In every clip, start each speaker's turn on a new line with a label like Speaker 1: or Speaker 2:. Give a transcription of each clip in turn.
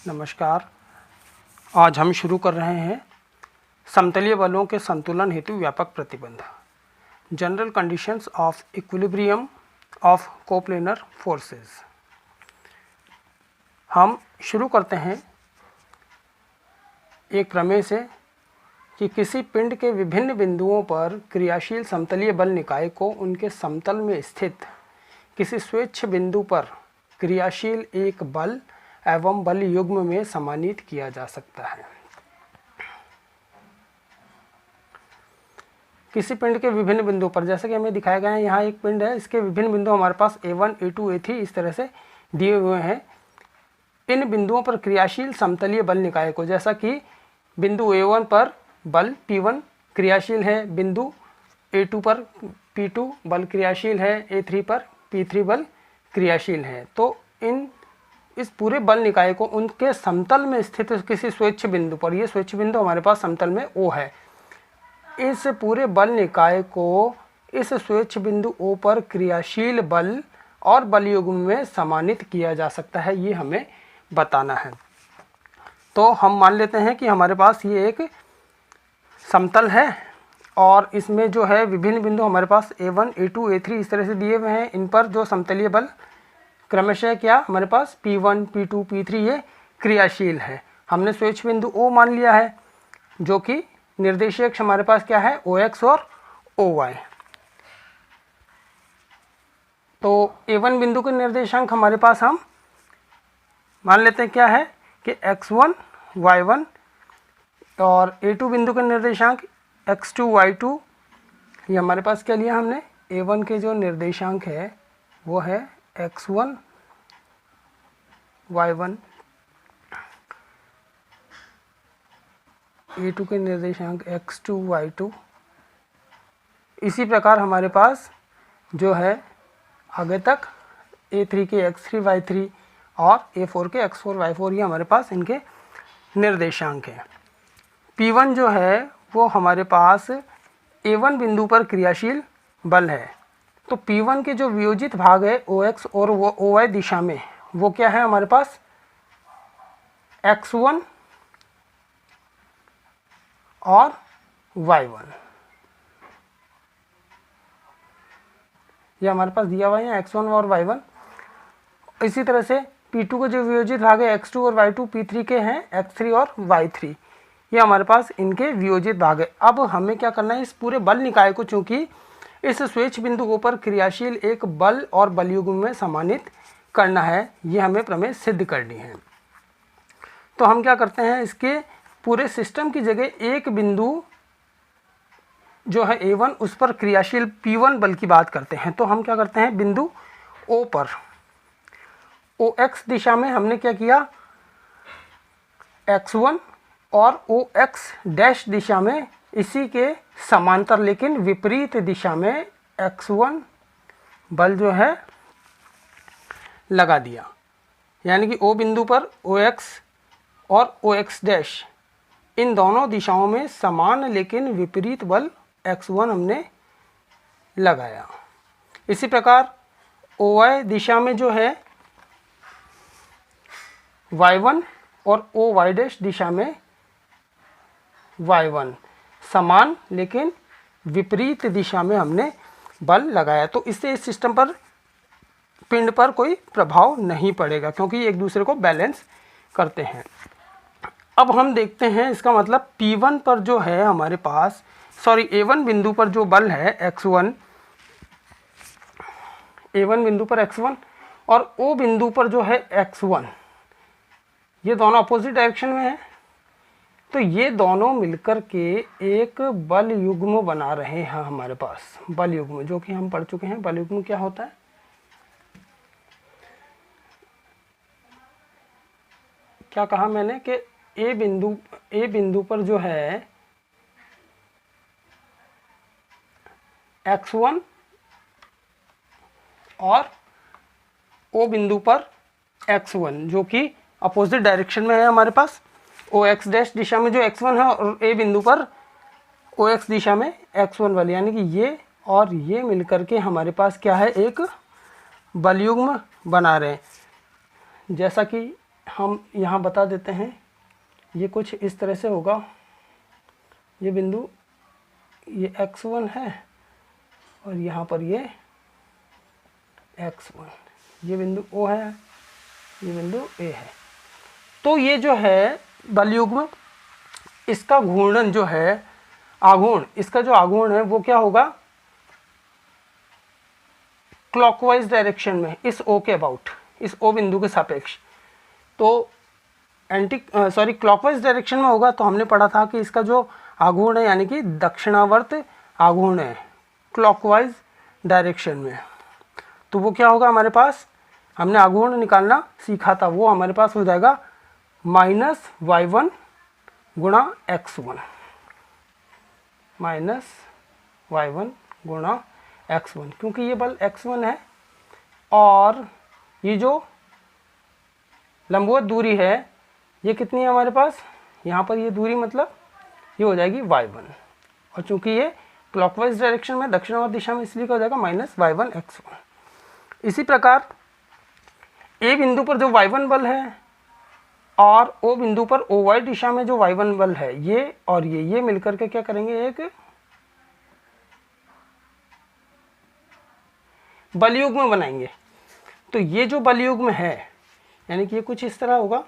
Speaker 1: नमस्कार। आज हम शुरू कर रहे हैं समतलीय बलों के संतुलन हेतु व्यापक प्रतिबंध, general conditions of equilibrium of coplanar forces. हम शुरू करते हैं एक प्रमेय से कि किसी पिंड के विभिन्न बिंदुओं पर क्रियाशील समतलीय बल निकाय को उनके समतल में स्थित किसी स्वेच्छ बिंदु पर क्रियाशील एक बल एवं बल युग्म में समानित किया जा सकता है। किसी पिंड के विभिन्न बिंदुओं पर, जैसे कि हमें दिखाया गया है, यहाँ एक पिंड है, इसके विभिन्न बिंदु हमारे पास A1, A2, A3 इस तरह से दिए हुए हैं। इन बिंदुओं पर क्रियाशील समतलीय बल निकाय को, जैसा कि बिंदु A1 पर बल P1 क्रियाशील है, बिंदु A2 पर P2 बल क्रियाशील है, A3 पर P3 बल क्रियाशील है। तो इस पूरे बल निकाय को उनके समतल में स्थित किसी स्वेच्छ बिंदु पर, ये स्वेच्छ बिंदु हमारे पास समतल में O है, इस पूरे बल निकाय को इस स्वेच्छ बिंदु O पर क्रियाशील बल और बल युग्म में समानित किया जा सकता है, ये हमें बताना है। तो हम मान लेते हैं कि हमारे पास ये एक समतल है और इसमें जो है विभिन्न बिंदु हमारे पास A1, A2, A3 इस तरह से दिए हुए हैं। इन पर जो समतलीय बल क्रमशः क्या हमारे पास P1, P2, P3 ये क्रियाशील है। हमने स्वेच्छ बिंदु O मान लिया है, जो कि निर्देशांक हमारे पास क्या है, OX और OY। तो A1 बिंदु के निर्देशांक हमारे पास हम मान लेते हैं क्या है कि X1, Y1 और A2 बिंदु के निर्देशांक X2, Y2। ये हमारे पास क्या लिया हमने, A1 के जो निर्देशांक है वो है X1, Y1, A2 के निर्देशांक X2, Y2। इसी प्रकार हमारे पास जो है आगे तक A3 के X3, Y3 और A4 के X4, Y4 ये हमारे पास इनके निर्देशांक हैं। P1 जो है वो हमारे पास A1 बिंदु पर क्रियाशील बल है। तो P1 के जो वियोजित भाग है OX और वो OY दिशा में, वो क्या है हमारे पास X1 और Y1। ये हमारे पास दिया हुआ है X1 और Y1। इसी तरह से P2 के जो वियोजित भाग है X2 और Y2, P3 के हैं X3 और Y3। ये हमारे पास इनके वियोजित भाग है। अब हमें क्या करना है, इस पूरे बल निकाय को चूंकि इस स्वेच्छ बिंदु O पर क्रियाशील एक बल और बल युग्म में समानित करना है, ये हमें प्रमेय सिद्ध करनी है। तो हम क्या करते हैं, इसके पूरे सिस्टम की जगह एक बिंदु जो है A1 उस पर क्रियाशील P1 बल की बात करते हैं। तो हम क्या करते हैं, बिंदु O पर OX दिशा में हमने क्या किया, X1 और OX डैश दिशा में इसी के समांतर लेकिन विपरीत दिशा में X1 बल जो है लगा दिया। यानी कि O बिंदु पर OX और OX डैश इन दोनों दिशाओं में समान लेकिन विपरीत बल X1 हमने लगाया। इसी प्रकार OY दिशा में जो है Y1 और OY डैश दिशा में Y1 समान लेकिन विपरीत दिशा में हमने बल लगाया। तो इससे इस सिस्टम पर, पिंड पर कोई प्रभाव नहीं पड़ेगा क्योंकि ये एक दूसरे को बैलेंस करते हैं। अब हम देखते हैं इसका मतलब P1 पर जो है हमारे पास, A1 बिंदु पर जो बल है X1, A1 बिंदु पर X1 और O बिंदु पर जो है X1, ये दोनों अपोजिट डायरेक्शन में है। तो ये दोनों मिलकर के एक बल युग्म बना रहे हैं हमारे पास। बल युग्म जो कि हम पढ़ चुके हैं, बल युग्म क्या होता है, क्या कहा मैंने कि A बिंदु पर जो है X1 और O बिंदु पर X1 जो कि अपोजिट डायरेक्शन में है हमारे पास। OX डैश दिशा में जो X1 है और A बिंदु पर OX दिशा में X1 बल, यानी कि ये और ये मिलकर के हमारे पास क्या है, एक बल युग्म बना रहे हैं। जैसा कि हम यहाँ बता देते हैं, ये कुछ इस तरह से होगा। ये बिंदु ये x1 है और यहाँ पर ये x1, ये बिंदु O है, ये बिंदु A है। तो ये जो है बलयुग्म, इसका घूर्णन जो है आघूर्ण, इसका जो आघूर्ण है वो क्या होगा, क्लॉकवाइज डायरेक्शन में इस O के अबाउट, इस O बिंदु के सापेक्ष। तो क्लॉकवाइज डायरेक्शन में होगा। तो हमने पढ़ा था कि इसका जो आघूर्ण है यानी कि दक्षिणावर्त आघूर्ण है क्लॉकवाइज डायरेक्शन में। तो वो क्या होगा हमारे पास, हमने आघूर्ण निकालना सीखा था, वो हमारे पास हो जाएगा -y1 गुणा x1, -y1 गुणा x1, क्योंकि ये बल x1 है और ये जो लंबवत दूरी है ये कितनी है हमारे पास, यहाँ पर ये दूरी मतलब ये हो जाएगी y1, और चूंकि ये क्लॉकवाइज डायरेक्शन में दक्षिणावर्त दिशा में, इसलिए क्या हो जाएगा -y1 x1। इसी प्रकार A बिंदु पर जो y1 बल है और O बिंदु पर OY दिशा में जो y1 बल है, ये और ये मिलकर के क्या करेंगे, एक बलयुग्म बनाएंगे। तो ये जो बलयुग्म है यानी कि ये कुछ इस तरह होगा।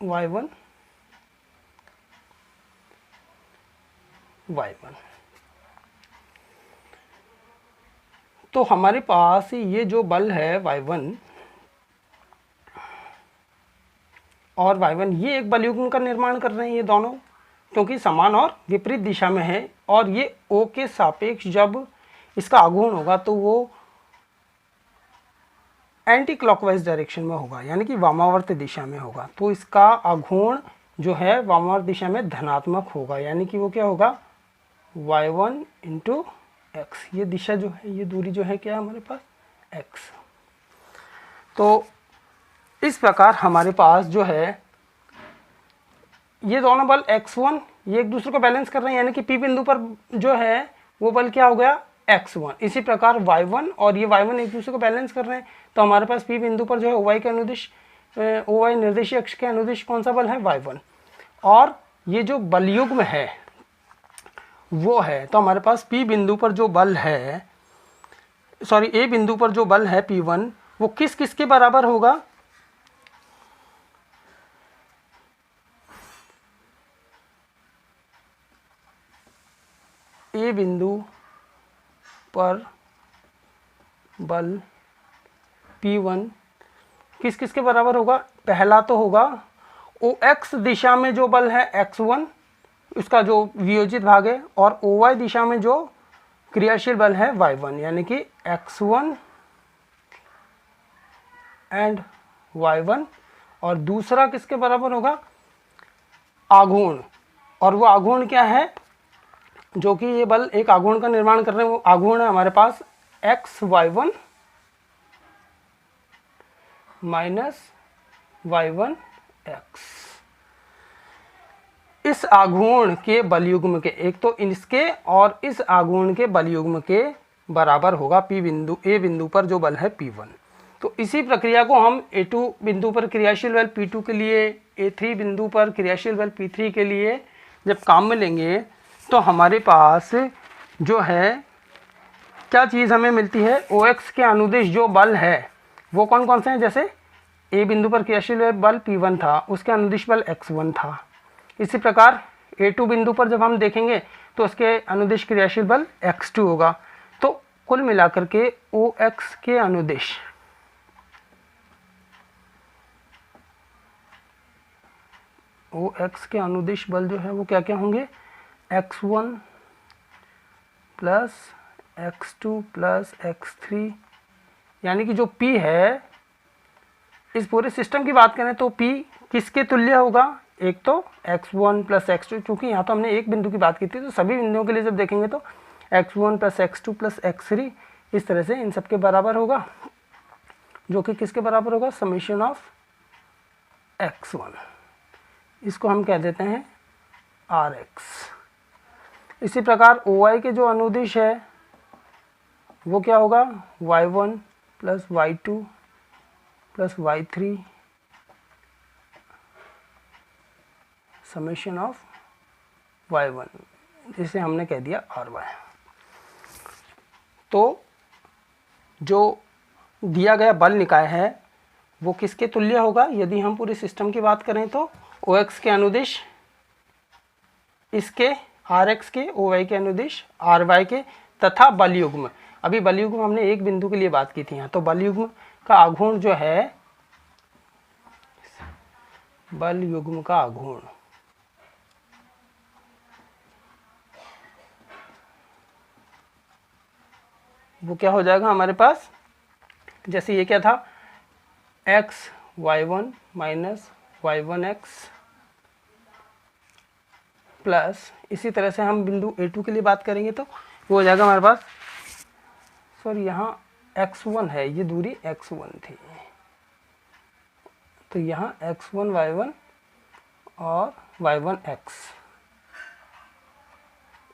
Speaker 1: y1 y1, तो हमारे पास ये जो बल है y1 और y1, ये एक बलयुग्म का निर्माण कर रहे हैं ये दोनों, क्योंकि समान और विपरीत दिशा में है। और ये O के सापेक्ष जब इसका आघूर्ण होगा तो वो एंटी क्लॉकवाइज डायरेक्शन में होगा, यानी कि वामावर्त दिशा में होगा। तो इसका आघूर्ण जो है वामावर्त दिशा में धनात्मक होगा, यानी कि वो क्या होगा, y1 × x। ये दिशा जो है, ये दूरी जो है क्या है हमारे पास, x। तो इस प्रकार हमारे पास जो है ये दोनों बल x1 ये एक दूसरे को बैलेंस कर रहे हैं, यानी कि P बिंदु पर जो है वो बल क्या हो गया, x1। इसी प्रकार y1 और ये y1 एक दूसरे को बैलेंस कर रहे हैं। तो हमारे पास P बिंदु पर जो है OY के अनुदिश, OY निर्देशीय अक्ष के अनुदिश कौन सा बल है, y1। और ये जो बलयुग्म है वो है, तो हमारे पास P बिंदु पर जो बल है, A बिंदु पर जो बल है P1, वो किस किस के बराबर होगा, A बिंदु पर बल P1 किस किस के बराबर होगा, पहला तो होगा OX दिशा में जो बल है x1, उसका जो वियोजित भाग है, और OY दिशा में जो क्रियाशील बल है y1, यानी कि x1 एंड y1। और दूसरा किसके बराबर होगा, आघूर्ण। और वो आघूर्ण क्या है, जो कि ये बल एक आघूर्ण का निर्माण कर रहे हैं, वो आघूर्ण है हमारे पास xy1 - y1 x। इस आघूर्ण के बलयुग्म के, एक तो इसके और इस आघूर्ण के बलयुग्म के बराबर होगा A बिंदु पर जो बल है P1। तो इसी प्रक्रिया को हम A2 बिंदु पर क्रियाशील बल P2 के लिए, A3 बिंदु पर क्रियाशील बल P3 के लिए जब काम में लेंगे तो हमारे पास जो है क्या चीज़ हमें मिलती है, OX के अनुदिश जो बल है वो कौन कौन से हैं, जैसे A बिंदु पर क्रियाशील बल P1 था, उसके अनुदिश बल x1 था। इसी प्रकार A2 बिंदु पर जब हम देखेंगे तो उसके अनुदिश क्रियाशील बल x2 होगा। तो कुल मिलाकर के OX के अनुदिश बल जो है वो क्या क्या होंगे, x1 + x2 + x3, यानी कि जो P है, इस पूरे सिस्टम की बात करें तो P किसके तुल्य होगा, एक तो x1 + x2, क्योंकि यहाँ तो हमने एक बिंदु की बात की थी, तो सभी बिंदुओं के लिए जब देखेंगे तो x1 + x2 + x3 इस तरह से इन सब के बराबर होगा, जो कि किसके बराबर होगा, समेशन ऑफ x1। इसको हम कह देते हैं Rx। इसी प्रकार OY के जो अनुदिश है वो क्या होगा, y1 plus y2 plus y3 summation of y1, जिसे हमने कह दिया ry। तो जो दिया गया बल निकाय है वो किसके तुल्य होगा, यदि हम पूरे सिस्टम की बात करें तो OX के अनुदिश इसके, RX के, OY के अनुदिश RY के, तथा बल युग्म। अभी बल युग्म हमने एक बिंदु के लिए बात की थी यहाँ, तो बल युग्म का आघूर्ण जो है, बल युग्म का आघूर्ण वो क्या हो जाएगा हमारे पास, जैसे ये क्या था, xy1 माइनस y1x प्लस, इसी तरह से हम बिंदु A2 के लिए बात करेंगे तो वो हो जाएगा हमारे पास, सॉरी यहाँ x1 है, ये दूरी x1 थी, तो यहाँ x1 y1 और y1x,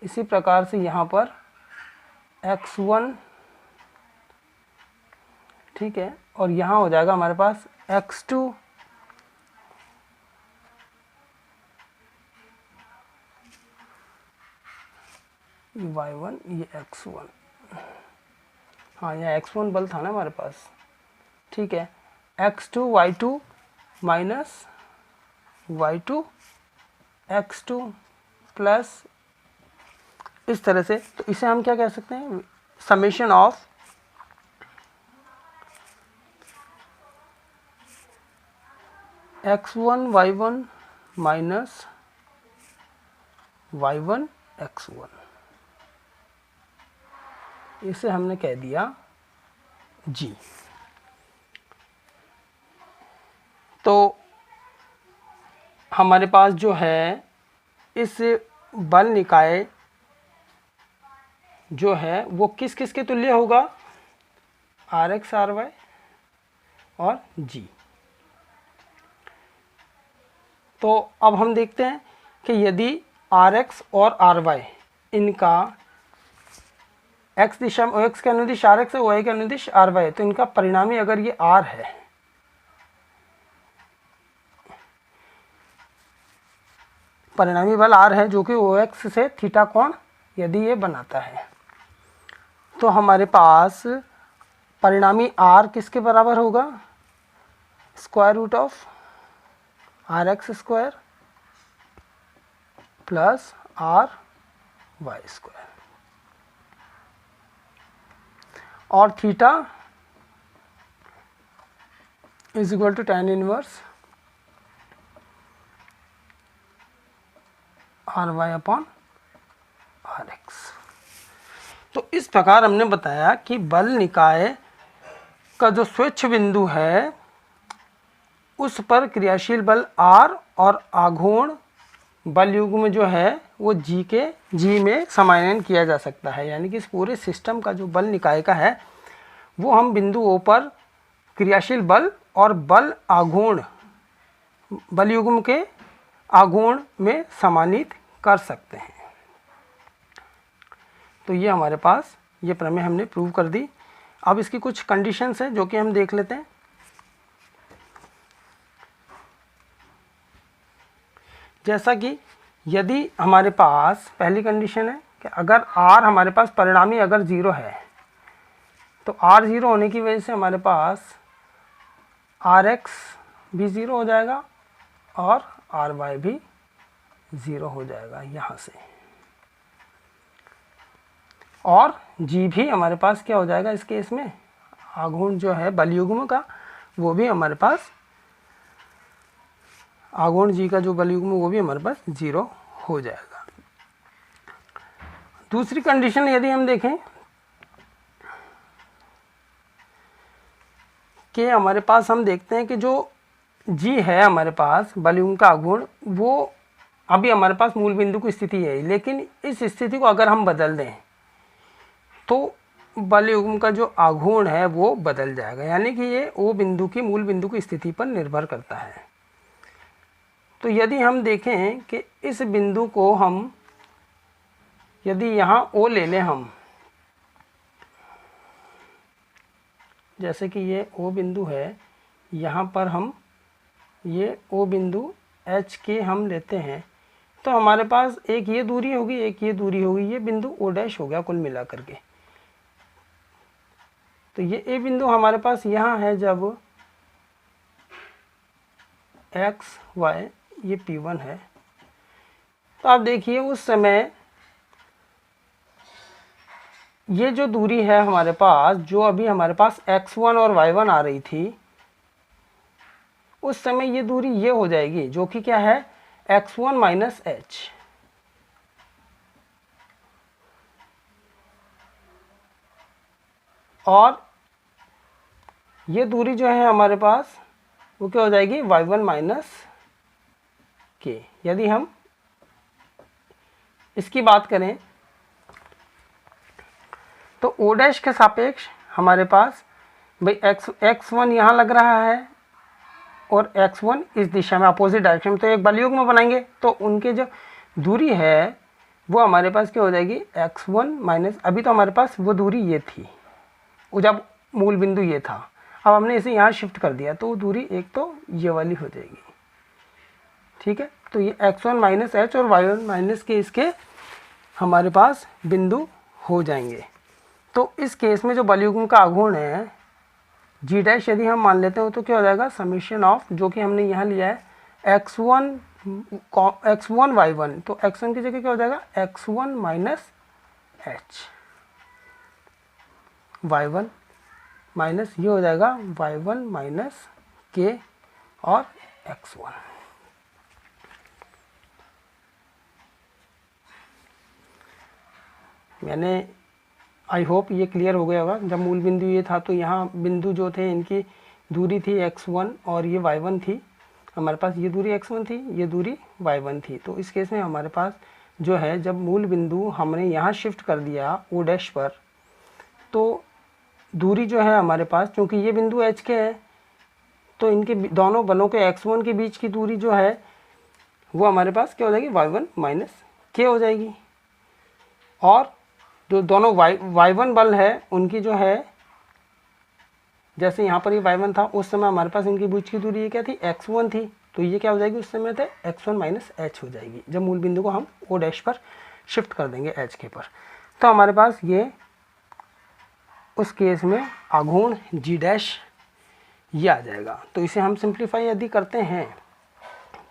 Speaker 1: इसी प्रकार से यहाँ पर x1, ठीक है, और यहाँ हो जाएगा हमारे पास x2 y1, ये x1, हाँ यहाँ x1 बल था ना हमारे पास, ठीक है, x2 y2 minus y2 x2 plus, इस तरह से, तो इसे हम क्या कह सकते हैं, summation of x1 y1 minus y1 x1, इसे हमने कह दिया G। तो हमारे पास जो है इस बल निकाय जो है वो किस किस के तुल्य होगा, RX RY और G। तो अब हम देखते हैं कि यदि RX और RY इनका x दिशा में, OX के अनुदिश RX है, OY के अनुदिश RY है, तो इनका परिणामी अगर ये R है, परिणामी बल R है जो कि OX से थीटा कोण यदि ये बनाता है, तो हमारे पास परिणामी R किसके बराबर होगा, square root of RX square plus RY square, और theta is equal to tan inverse RY upon RX। तो इस प्रकार हमने बताया कि बल निकाय का जो स्वेच्छ बिंदु है उस पर क्रियाशील बल R और आघूर्ण बल युग्म जो है वो G में समायोजन किया जा सकता है, यानी कि इस पूरे सिस्टम का जो बल निकाय का है वो हम बिंदु O पर क्रियाशील बल और बल आघूर्ण बल युग्म के आघूर्ण में समानित कर सकते हैं। तो ये हमारे पास ये प्रमेय हमने प्रूव कर दी। अब इसकी कुछ कंडीशंस हैं जो कि हम देख लेते हैं। जैसा कि यदि हमारे पास पहली कंडीशन है कि अगर R हमारे पास परिणामी अगर 0 है तो R 0 होने की वजह से हमारे पास RX भी 0 हो जाएगा और RY भी 0 हो जाएगा यहाँ से, और G भी हमारे पास क्या हो जाएगा इस केस में, आघूर्ण जो है बल युग्म का वो भी हमारे पास, आघूर्ण G का जो बल युग्म वो भी हमारे पास 0 हो जाएगा। दूसरी कंडीशन यदि हम देखें कि हमारे पास हम देखते हैं कि जो G है हमारे पास बल युग्म का आघूर्ण वो अभी हमारे पास मूल बिंदु की स्थिति है, लेकिन इस स्थिति को अगर हम बदल दें तो बल युग्म का जो आघूर्ण है वो बदल जाएगा, यानी कि ये O बिंदु की मूल बिंदु की स्थिति पर निर्भर करता है। तो यदि हम देखें कि इस बिंदु को हम यदि यहाँ O ले लें हम, जैसे कि ये O बिंदु है, यहाँ पर हम ये O बिंदु H के हम लेते हैं, तो हमारे पास एक ये दूरी होगी, एक ये दूरी होगी, ये बिंदु O डैश हो गया कुल मिला करके। तो ये A बिंदु हमारे पास यहाँ है जब x y ये P1 है। तो आप देखिए उस समय ये जो दूरी है हमारे पास, जो अभी हमारे पास x1 और y1 आ रही थी, उस समय ये दूरी ये हो जाएगी, जो कि क्या है x1 माइनस h। और ये दूरी जो है हमारे पास वो क्या हो जाएगी y1 माइनस k। यदि हम इसकी बात करें तो O डैश के सापेक्ष हमारे पास भाई x1 यहाँ लग रहा है और x1 इस दिशा में अपोजिट डायरेक्शन में, तो एक बलयुग्म बनाएंगे तो उनके जो दूरी है वो हमारे पास क्या हो जाएगी x1 माइनस, अभी तो हमारे पास वो दूरी ये थी, वो जब मूल बिंदु ये था, अब हमने इसे यहाँ शिफ्ट कर दिया तो वो दूरी एक तो ये वाली हो जाएगी। ठीक है, तो ये x1 माइनस h और y1 माइनस के इसके हमारे पास बिंदु हो जाएंगे। तो इस केस में जो बलयुग्म का आघूर्ण है g डैश यदि हम मान लेते हो तो क्या हो जाएगा समीशन ऑफ, जो कि हमने यहाँ लिया है x1 y1, तो x1 की जगह क्या हो जाएगा x1 minus h, y1 minus ये हो जाएगा y1 माइनस k और x1। मैंने आई होप ये क्लियर हो गया होगा। जब मूल बिंदु ये था तो यहाँ बिंदु जो थे इनकी दूरी थी x1 और ये y1 थी, हमारे पास ये दूरी x1 थी, ये दूरी y1 थी। तो इस केस में हमारे पास जो है जब मूल बिंदु हमने यहाँ शिफ्ट कर दिया O डैश पर, तो दूरी जो है हमारे पास, क्योंकि ये बिंदु H के है तो इनके दोनों बलों के x1 के बीच की दूरी जो है वो हमारे पास क्या हो जाएगी y1 माइनस k हो जाएगी। और जो दोनों y1 बल है उनकी जो है, जैसे यहाँ पर ये y1 था उस समय हमारे पास इनके बीच की दूरी ये क्या थी x1 थी, तो ये क्या हो जाएगी उस समय थे x1 माइनस h हो जाएगी जब मूल बिंदु को हम O डैश पर शिफ्ट कर देंगे h के पर। तो हमारे पास ये उस केस में आघूर्ण g डैश ये आ जाएगा। तो इसे हम सिंप्लीफाई यदि करते हैं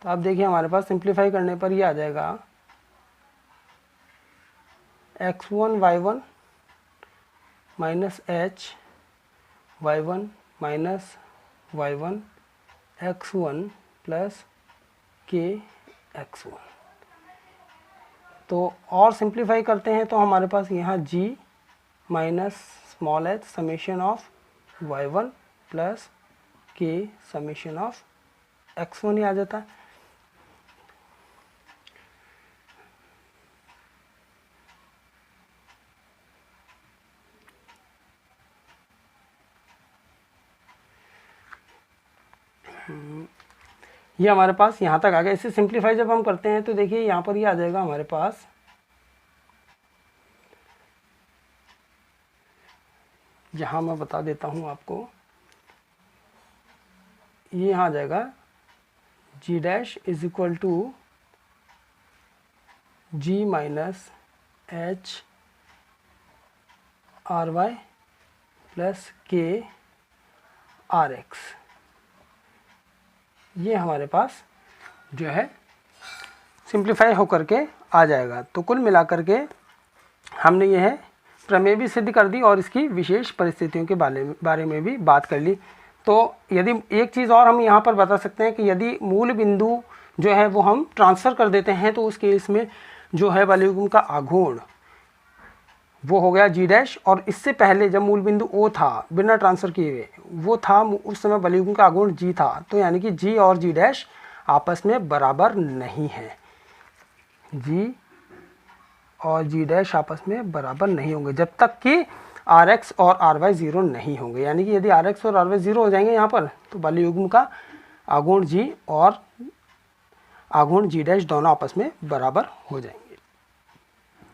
Speaker 1: तो आप देखिए हमारे पास सिंप्लीफाई करने पर ये आ जाएगा x1 y1 minus h y1 minus y1 x1 plus k x1। तो और सिंप्लीफाई करते हैं तो हमारे पास यहाँ g minus small h summation of y1 plus k summation of x1 ही आ जाता है। ये हमारे पास यहाँ तक आ गया। इसे सिंप्लीफाई जब हम करते हैं तो देखिए यहाँ पर ये आ जाएगा हमारे पास यहाँ मैं बता देता हूँ आपको, ये यहाँ आ जाएगा g dash is equal to g minus h R Y plus k R X. ये हमारे पास जो है सिंप्लीफाई होकर के आ जाएगा। तो कुल मिलाकर के हमने यह प्रमेय भी सिद्ध कर दी और इसकी विशेष परिस्थितियों के बारे में भी बात कर ली। तो यदि एक चीज़ और हम यहाँ पर बता सकते हैं कि यदि मूल बिंदु जो है वो हम ट्रांसफ़र कर देते हैं तो उस केस में जो है बलयुग्म का आघूर्ण वो हो गया g डैश, और इससे पहले जब मूल बिंदु O था बिना ट्रांसफ़र किए हुए वो था, उस समय बलयुग्म का आघूर्ण g था। तो यानी कि g और g डैश आपस में बराबर नहीं है, g और g डैश आपस में बराबर नहीं होंगे जब तक कि rx और ry 0 नहीं होंगे। यानी कि यदि rx और ry 0 हो जाएंगे यहाँ पर तो बलयुग्म का आघूर्ण g और आघूर्ण g डैश दोनों आपस में बराबर हो जाएंगे।